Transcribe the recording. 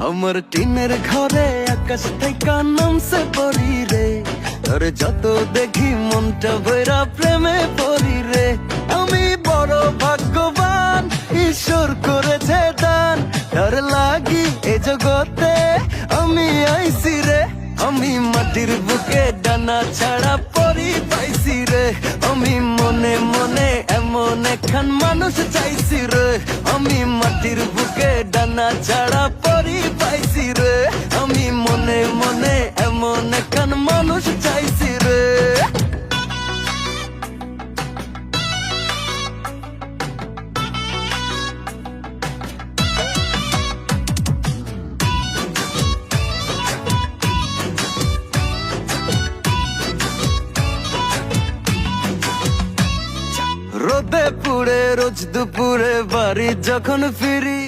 আমার টিনের ঘরে আকাশ থেকে নামছে পরি রে, তোরে যত দেখি মনটা ভৈরা প্রেমে পড়ি রে। আমি বড় ভাগ্যবান, ঈশ্বর করেছে দান, তার লাগি এ জগতে আমি আইছি রে। আমি মাটির বুকে ডানা ছাড়া পরি পাইছি রে, আমি মনে মনে এমন একখান মানুষ চাইছি রে। আমি মাটির বুকে ডানা ছাড়া পরি পাইছি রে, আমি মনে মনে এমন একখান মানুষ চাইছি রে। রোদে পুড়ে রোজ দুপুরে বাড়ি যখন ফিরি,